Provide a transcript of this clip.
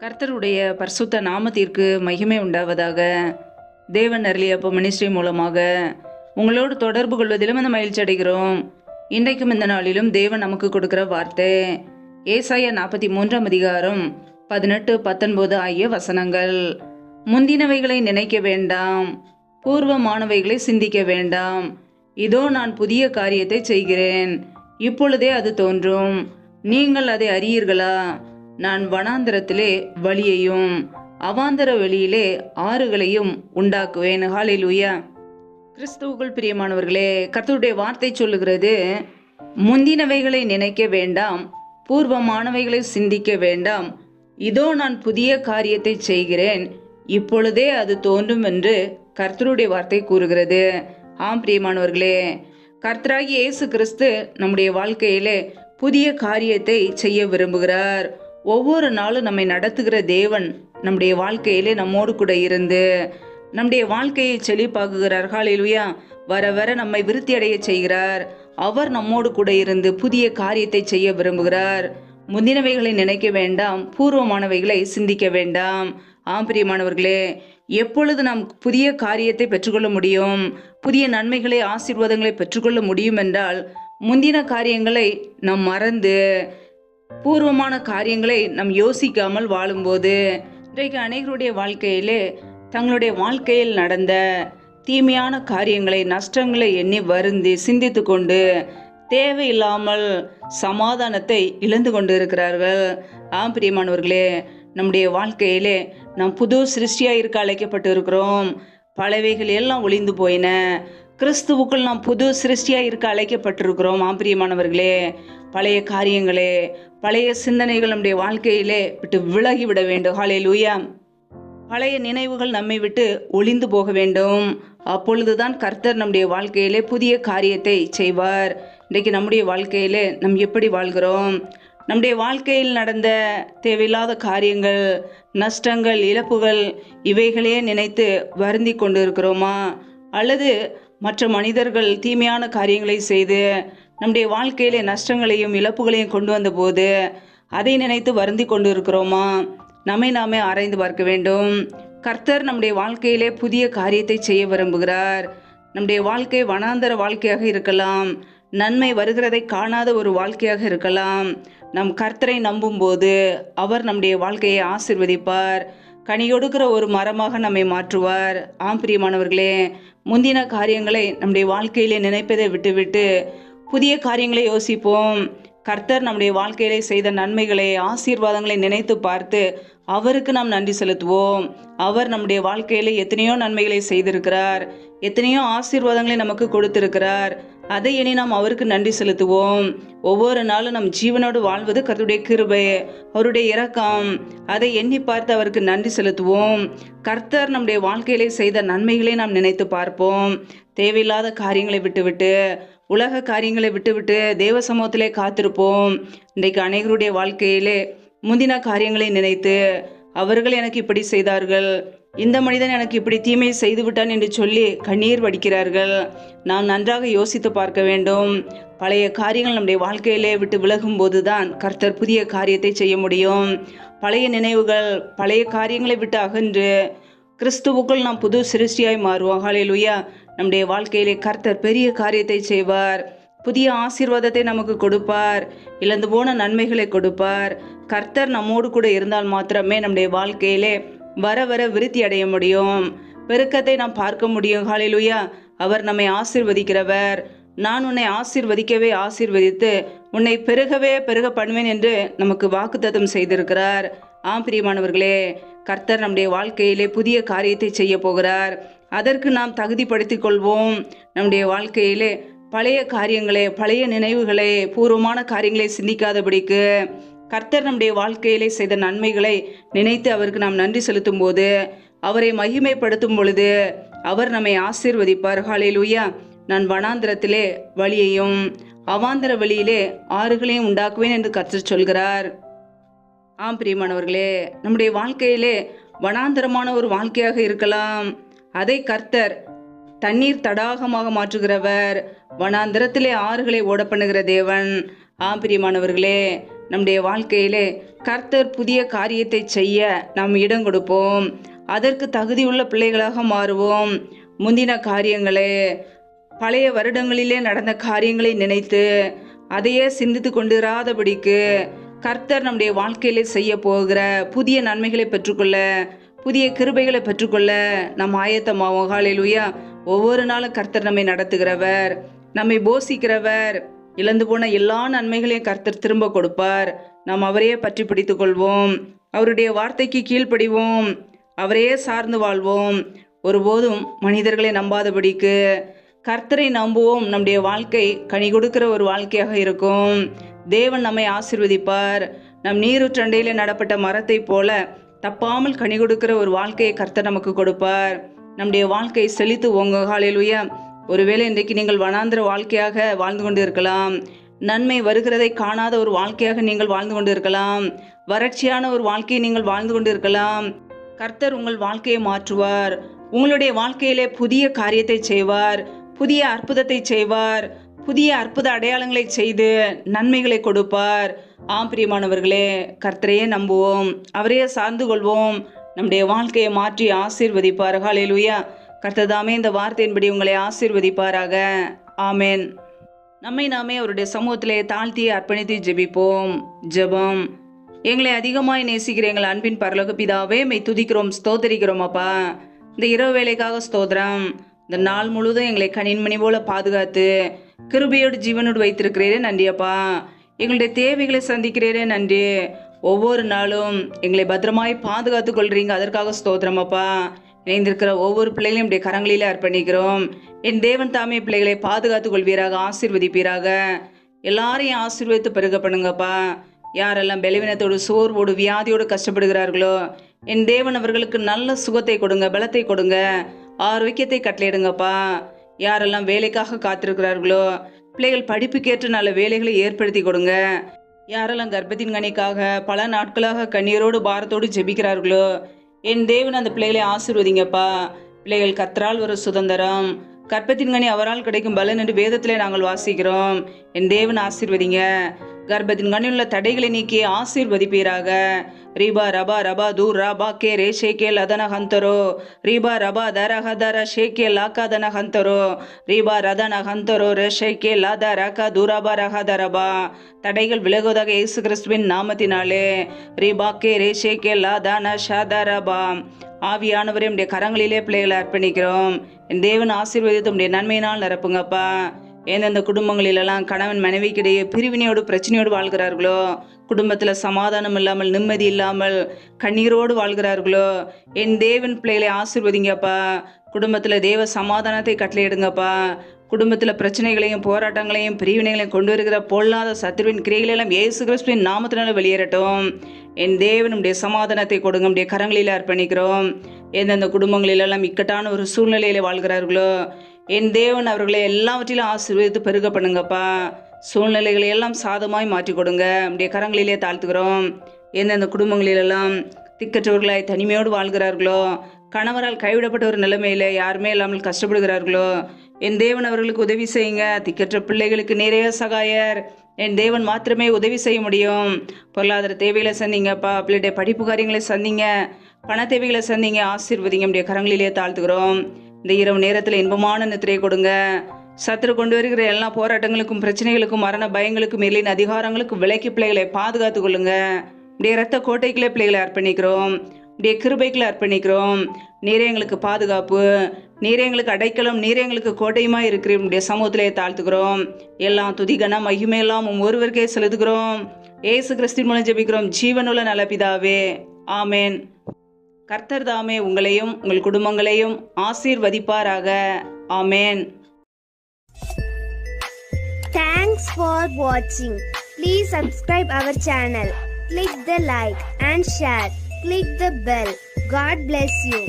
கர்த்தருடைய பரிசுத்த நாமத்திற்கு மகிமை உண்டாவதாக. தேவன் அருளியப்ப மினிஸ்ட்ரி மூலமாக உங்களோடு தொடர்பு கொள்வதிலும் அந்த மகிழ்ச்சி அடைகிறோம். இன்றைக்கும் இந்த நாளிலும் தேவன் நமக்கு கொடுக்கிற வார்த்தை ஏசாயா 43 அதிகாரம் 18-19 ஆகிய வசனங்கள். முந்தினவைகளை நினைக்க வேண்டாம், பூர்வமானவைகளை சிந்திக்க வேண்டாம். இதோ நான் புதிய காரியத்தை செய்கிறேன், இப்பொழுதே அது தோன்றும், நீங்கள் அதை அறியீர்களா? நான் வனாந்தரத்திலே வழியையும் அவாந்தர வெளியிலே ஆறுகளையும் உண்டாக்குவேன். ஹல்லேலூயா. கிறிஸ்துவுக்குள் பிரியமானவர்களே, கர்த்தருடைய வார்த்தை சொல்லுகிறது, முந்தினவைகளை நினைக்க வேண்டாம், பூர்வமானவைகளை சிந்திக்க வேண்டாம். இதோ நான் புதிய காரியத்தை செய்கிறேன், இப்பொழுதே அது தோன்றும் என்று கர்த்தருடைய வார்த்தை கூறுகிறது. ஆம் பிரியமானவர்களே, கர்த்தராகிய இயேசு கிறிஸ்து நம்முடைய வாழ்க்கையிலே புதிய காரியத்தை செய்ய விரும்புகிறார். ஒவ்வொரு நாளும் நம்மை நடத்துகிற தேவன் நம்முடைய வாழ்க்கையிலே நம்மோடு கூட இருந்து நம்முடைய வாழ்க்கையை செழிப்பாக்குகிறார். ஹல்லேலூயா. வர வர நம்மை விருத்தி அடைய செய்கிறார். அவர் நம்மோடு கூட இருந்து புதிய காரியத்தை செய்ய விரும்புகிறார். முந்தினவைகளை நினைக்க வேண்டாம், பூர்வமானவைகளை சிந்திக்க வேண்டாம். ஆம் பிரியமானவர்களே, எப்பொழுது நாம் புதிய காரியத்தை பெற்றுக்கொள்ள முடியும், புதிய நன்மைகளை ஆசீர்வாதங்களை பெற்றுக்கொள்ள முடியும் என்றால், முந்தின காரியங்களை நாம் மறந்து பூர்வமான காரியங்களை நாம் யோசிக்காமல் வாழும்போது. இன்றைக்கு அநேகருடைய வாழ்க்கையிலே தங்களுடைய வாழ்க்கையில் நடந்த தீமையான காரியங்களை, நஷ்டங்களை எண்ணி வருந்தி சிந்தித்து கொண்டு தேவையில்லாமல் சமாதானத்தை இழந்து கொண்டு இருக்கிறார்கள். ஆம் பிரியமானவர்களே, நம்முடைய வாழ்க்கையிலே நாம் புது சிருஷ்டியாக இருக்க அழைக்கப்பட்டு இருக்கிறோம். பழையவைகள் எல்லாம் ஒளிந்து போயின, கிறிஸ்துவுக்குள் நாம் புது சிருஷ்டியாக இருக்க அழைக்கப்பட்டிருக்கிறோம். ஆம் பிரியமானவர்களே, பழைய காரியங்களே, பழைய சிந்தனைகள் நம்முடைய வாழ்க்கையிலே விட்டு விலகி விட வேண்டும். ஹல்லேலூயா. பழைய நினைவுகள் நம்மை விட்டு ஒளிந்து போக வேண்டும். அப்பொழுதுதான் கர்த்தர் நம்முடைய வாழ்க்கையிலே புதிய காரியத்தை செய்வார். இன்றைக்கு நம்முடைய வாழ்க்கையிலே நாம் எப்படி வாழ்கிறோம்? நம்முடைய வாழ்க்கையில் நடந்த தேவையில்லாத காரியங்கள், நஷ்டங்கள், இழப்புகள், இவைகளையே நினைத்து வருந்தி கொண்டு இருக்கிறோமா? அல்லது மற்ற மனிதர்கள் தீமையான காரியங்களை செய்து நம்முடைய வாழ்க்கையிலே நஷ்டங்களையும் இழப்புகளையும் கொண்டு வந்த போது அதை நினைத்து வருந்தி கொண்டு இருக்கிறோமா? நம்மை நாமே ஆராய்ந்து பார்க்க வேண்டும். கர்த்தர் நம்முடைய வாழ்க்கையிலே புதிய காரியத்தை செய்ய விரும்புகிறார். நம்முடைய வாழ்க்கை வனாந்தர வாழ்க்கையாக இருக்கலாம், நன்மை வருகிறதை காணாத ஒரு வாழ்க்கையாக இருக்கலாம். நம் கர்த்தரை நம்பும் போது அவர் நம்முடைய வாழ்க்கையை ஆசீர்வதிப்பார், கனியொடுக்கிற ஒரு மரமாக நம்மை மாற்றுவார். ஆம் பிரியமானவர்களே, முந்தின காரியங்களை நம்முடைய வாழ்க்கையிலே நினைப்பதை விட்டுவிட்டு புதிய காரியங்களை யோசிப்போம். கர்த்தர் நம்முடைய வாழ்க்கையிலே செய்த நன்மைகளை, ஆசீர்வாதங்களை நினைத்து பார்த்து அவருக்கு நாம் நன்றி செலுத்துவோம். அவர் நம்முடைய வாழ்க்கையிலே எத்தனையோ நன்மைகளை செய்திருக்கிறார், எத்தனையோ ஆசீர்வாதங்களை நமக்கு கொடுத்திருக்கிறார். அதை எண்ணி நாம் அவருக்கு நன்றி செலுத்துவோம். ஒவ்வொரு நாளும் நம் ஜீவனோடு வாழ்வது கர்த்தருடைய கிருபை, அவருடைய இரக்கம். அதை எண்ணி பார்த்து அவருக்கு நன்றி செலுத்துவோம். கர்த்தர் நம்முடைய வாழ்க்கையிலே செய்த நன்மைகளை நாம் நினைத்து பார்ப்போம். தேவையில்லாத காரியங்களை விட்டுவிட்டு, உலக காரியங்களை விட்டுவிட்டு தேவ சமூகத்திலே காத்திருப்போம். இன்றைக்கு அநேகருடைய வாழ்க்கையிலே முந்தின காரியங்களை நினைத்து, அவர்கள் எனக்கு இப்படி செய்தார்கள், இந்த மனிதன் எனக்கு இப்படி தீமை செய்து விட்டான் என்று சொல்லி கண்ணீர் வடிக்கிறார்கள். நாம் நன்றாக யோசித்து பார்க்க வேண்டும். பழைய காரியங்கள் நம்முடைய வாழ்க்கையிலே விட்டு விலகும் போதுதான் கர்த்தர் புதிய காரியத்தை செய்ய முடியும். பழைய நினைவுகள், பழைய காரியங்களை விட்டு அகன்று கிறிஸ்துவுக்குள் நாம் புது சிருஷ்டியாய் மாறுவோம். ஹல்லேலூயா. நம்முடைய வாழ்க்கையிலே கர்த்தர் பெரிய காரியத்தை செய்வார், புதிய ஆசீர்வாதத்தை நமக்கு கொடுப்பார், இழந்து போன நன்மைகளை கொடுப்பார். கர்த்தர் நம்மோடு கூட இருந்தால் மாத்திரமே நம்முடைய வாழ்க்கையிலே வர வர விருத்தி அடைய முடியும், பெருக்கத்தை நாம் பார்க்க முடியும். ஹல்லேலூயா. அவர் நம்மை ஆசீர்வதிக்கிறவர். நான் உன்னை ஆசீர்வதிக்கவே ஆசீர்வதித்து உன்னை பெருகவே பெருக பண்ணுவேன் என்று நமக்கு வாக்குத்தத்தம் செய்திருக்கிறார். ஆம் பிரியமானவர்களே, கர்த்தர் நம்முடைய வாழ்க்கையிலே புதிய காரியத்தை செய்ய போகிறார். அதற்கு நாம் தகுதிப்படுத்திக் கொள்வோம். நம்முடைய வாழ்க்கையிலே பழைய காரியங்களே, பழைய நினைவுகளே, பூர்வமான காரியங்களை சிந்திக்காதபடிக்கு கர்த்தர் நம்முடைய வாழ்க்கையிலே செய்த நன்மைகளை நினைத்து அவருக்கு நாம் நன்றி செலுத்தும் போது, அவரை மகிமைப்படுத்தும் பொழுது அவர் நம்மை ஆசீர்வதிப்பார். ஹல்லேலூயா. நான் வனாந்தரத்திலே வழியையும் அவாந்தர வெளியிலே ஆறுகளையும் உண்டாக்குவேன் என்று கர்த்தர் சொல்கிறார். ஆம் பிரியமானவர்களே, நம்முடைய வாழ்க்கையிலே வனாந்தரமான ஒரு வாழ்க்கையாக இருக்கலாம். அதை கர்த்தர் தண்ணீர் தடாகமாக மாற்றுகிறவர், வனாந்தரத்திலே ஆறுகளை ஓட பண்ணுகிற தேவன். ஆம் பிரியமானவர்களே, நம்முடைய வாழ்க்கையிலே கர்த்தர் புதிய காரியத்தை செய்ய நாம் இடம் கொடுப்போம். அதற்கு தகுதியுள்ள பிள்ளைகளாக மாறுவோம். முந்தின காரியங்களே, பழைய வருடங்களிலே நடந்த காரியங்களை நினைத்து அதையே சிந்தித்து கொண்டிராதபடிக்கு கர்த்தர் நம்முடைய வாழ்க்கையிலே செய்ய போகிற புதிய நன்மைகளை பெற்றுக்கொள்ள, புதிய கிருபைகளை பெற்றுக்கொள்ள நம் ஆயத்தமாவோம். ஹல்லேலூயா. ஒவ்வொரு நாளும் கர்த்தர் நம்மை நடத்துகிறவர், நம்மை போஷிக்கிறவர். இழந்து போன எல்லா நன்மைகளையும் கர்த்தர் திரும்ப கொடுப்பார். நாம் அவரையே பற்றி பிடித்துக் கொள்வோம். அவருடைய வார்த்தைக்கு கீழ்ப்படிவோம். அவரையே சார்ந்து வாழ்வோம். ஒருபோதும் மனிதர்களை நம்பாதபடிக்கு கர்த்தரை நம்புவோம். நம்முடைய வாழ்க்கை கனி கொடுக்கிற ஒரு வாழ்க்கையாக இருக்கும். தேவன் நம்மை ஆசீர்வதிப்பார். நம் நீரூற்றண்டையிலே நடப்பட்ட மரத்தை போல தப்பாமல் கனி கொடுக்கிற ஒரு வாழ்க்கையை கர்த்தர் நமக்கு கொடுப்பார். நம்முடைய வாழ்க்கை செழித்து ஓங்க. ஹல்லேலூயா. ஒருவேளை இன்றைக்கு நீங்கள் வனாந்திர வாழ்க்கையாக வாழ்ந்து கொண்டு இருக்கலாம். நன்மை வருகிறதை காணாத ஒரு வாழ்க்கையாக நீங்கள் வாழ்ந்து கொண்டு இருக்கலாம். வறட்சியான ஒரு வாழ்க்கையை நீங்கள் வாழ்ந்து கொண்டு இருக்கலாம். கர்த்தர் உங்கள் வாழ்க்கையை மாற்றுவார். உங்களுடைய வாழ்க்கையிலே புதிய காரியத்தை செய்வார், புதிய அற்புதத்தை செய்வார், புதிய அற்புத அடையாளங்களை செய்து நன்மைகளை கொடுப்பார். ஆம் பிரியமானவர்களே, கர்த்தரையே நம்புவோம், அவரையே சார்ந்து கொள்வோம். நம்முடைய வாழ்க்கையை மாற்றி ஆசீர்வதிப்பார். ஹல்லேலூயா. கர்த்தர் தாமே இந்த வார்த்தையின்படி உங்களை ஆசீர்வதிப்பாராக. ஆமேன். நம்மை நாமே அவருடைய சமூகத்திலே தாழ்த்தி அர்ப்பணித்து ஜெபிப்போம். ஜெபம். எங்களை அதிகமாய் நேசிக்கிற எங்கள் அன்பின் பரலோக பிதாவே, மெய் துதிக்கிறோம், ஸ்தோத்தரிக்கிறோம் அப்பா. இந்த இரவு வேலைக்காக ஸ்தோத்திரம். இந்த நாள் முழுவதும் எங்களை கனின்மணி போல பாதுகாத்து கிருபையோடு ஜீவனோடு வைத்திருக்கிறீரே நன்றி அப்பா. எங்களுடைய தேவைகளை சந்திக்கிறீரே நன்றி. ஒவ்வொரு நாளும் எங்களை பத்திரமாய் பாதுகாத்து கொள்றீங்க, அதற்காக ஸ்தோத்திரம் அப்பா. இணைந்திருக்கிற ஒவ்வொரு பிள்ளைகளையும் நம்முடைய கரங்களிலே அர்ப்பணிக்கிறோம். என் தேவன் தாமே பிள்ளைகளை பாதுகாத்து கொள்வீராக, ஆசீர்வதிப்பீராக. எல்லாரையும் ஆசீர்வதித்து பெருக பண்ணுங்கப்பா. யாரெல்லாம் பலவீனத்தோடு, சோர்வோடு, வியாதியோடு கஷ்டப்படுகிறார்களோ, என் தேவன் அவர்களுக்கு நல்ல சுகத்தை கொடுங்க, பலத்தை கொடுங்க, ஆரோக்கியத்தை கட்டளையிடுங்கப்பா. யாரெல்லாம் வேலைக்காக காத்திருக்கிறார்களோ, பிள்ளைகள் படிப்புக்கேற்ற நல்ல வேலைகளை ஏற்படுத்தி கொடுங்க. யாரெல்லாம் கர்ப்பத்தின் கனிக்காக பல நாட்களாக கண்ணீரோடு பாரத்தோடு ஜெபிக்கிறார்களோ, என் தேவன் அந்த பிள்ளைகளை ஆசீர்வதிங்கப்பா. பிள்ளைகள் கர்த்தரால் ஒரு சுதந்திரம், கர்ப்பத்தின் கனி அவரால் கிடைக்கும் பலன் என்று வேதத்திலே நாங்கள் வாசிக்கிறோம். என் தேவன் ஆசீர்வதிங்க. கர்ப்பத்தின் கனியுள்ள தடைகளை நீக்கி ஆசீர்வதிப்பீராக. ரீபா ரபா ரபா தூர் ரபா கே ரே ஷேகே லதன ஹந்தரோ, ரீபா ரபா தர ஹதர ஷேகே லாக்காதன ஹந்தரோ, ரீபா ரதன ஹந்தரோ ரே ஷேகே லாத ரகா தூரபா ரஹதரபா. தடைகள் விலகுவதாக இயேசு கிறிஸ்துவின் நாமத்தினாலே. ரீபா கே ரே ஷேகே லாதன ஷதரபா. ஆவியானவரே, உடைய கரங்களிலே பிள்ளைகளை அர்ப்பணிக்கிறோம். என் தேவன் ஆசீர்வதித்து உடைய நன்மையினால் நிரப்புங்கப்பா. எந்தெந்த குடும்பங்களிலெல்லாம் கணவன் மனைவிக்கிடையே பிரிவினையோடு பிரச்சனையோடு வாழ்கிறார்களோ, குடும்பத்தில் சமாதானம் இல்லாமல் நிம்மதி இல்லாமல் கண்ணீரோடு வாழ்கிறார்களோ, என் தேவன் பிள்ளைகளை ஆசீர்வதிங்கப்பா. குடும்பத்தில் தேவ சமாதானத்தை கட்டளையிடுங்கப்பா. குடும்பத்தில் பிரச்சனைகளையும் போராட்டங்களையும் பிரிவினைகளையும் கொண்டு வருகிற பொல்லாத சத்துருவின் கிரைகளெல்லாம் இயேசு கிறிஸ்துவின் நாமத்தினால வெளியேறட்டும். என் தேவனுடைய சமாதானத்தை கொடுங்க, உடைய கரங்களில் அர்ப்பணிக்கிறோம். எந்தெந்த குடும்பங்களிலெல்லாம் இக்கட்டான ஒரு சூழ்நிலையில வாழ்கிறார்களோ, என் தேவன் அவர்களை எல்லாவற்றிலும் ஆசீர்வதித்து பெருக பண்ணுங்கப்பா. சூழ்நிலைகளை எல்லாம் சாதமாய் மாற்றி கொடுங்க, உடைய கரங்களிலே தாழ்த்துக்கிறோம். எந்தெந்த குடும்பங்களிலெல்லாம் திக்கற்றவர்களாய் தனிமையோடு வாழ்கிறார்களோ, கணவரால் கைவிடப்பட்ட ஒரு நிலைமையில யாருமே இல்லாமல் கஷ்டப்படுகிறார்களோ, என் தேவன் அவர்களுக்கு உதவி செய்யுங்க. திக்கற்ற பிள்ளைகளுக்கு நிறைய சகாயர், என் தேவன் மாத்திரமே உதவி செய்ய முடியும். பொருளாதார தேவைகளை சந்திங்கப்பா. பிள்ளைடைய படிப்பு காரியங்களை சந்திங்க, பண தேவைகளை சந்திங்க, ஆசீர்வதிங்க. நம்முடைய கரங்களிலே தாழ்த்துக்கிறோம். இந்த இரவு நேரத்தில் இன்பமான நித்திரையை கொடுங்க. சத்துரு கொண்டு வருகிற எல்லா போராட்டங்களுக்கும் பிரச்சனைகளுக்கும் மரண பயங்களுக்கும் எல்லின் அதிகாரங்களுக்கும் விலக்கி பிள்ளைகளை பாதுகாத்து கொள்ளுங்க. உடைய இரத்த கோட்டைக்குள்ளே பிள்ளைகளை அர்ப்பணிக்கிறோம், உடைய கிருபைக்குள்ளே அர்ப்பணிக்கிறோம். நீரே எங்களுக்கு பாதுகாப்பு, நீரே எங்களுக்கு அடைக்கலம், நீரே எங்களுக்கு கோட்டையுமா இருக்கிற உடைய சமூகத்திலே தாழ்த்துக்கிறோம். எல்லாம் துதிகன மகிமையெல்லாம் ஒருவருக்கே செலுத்துகிறோம். ஏசு கிறிஸ்துவின் மூலம் ஜெபிக்கிறோம் ஜீவனுள்ள நல்ல பிதாவே, ஆமேன். கர்த்தர் தாமே உங்களையும் உங்கள் குடும்பங்களையும் ஆசீர்வதிப்பாராக. ஆமேன். Thanks for watching. Please subscribe our channel. Click the like and share. Click the bell. God bless you.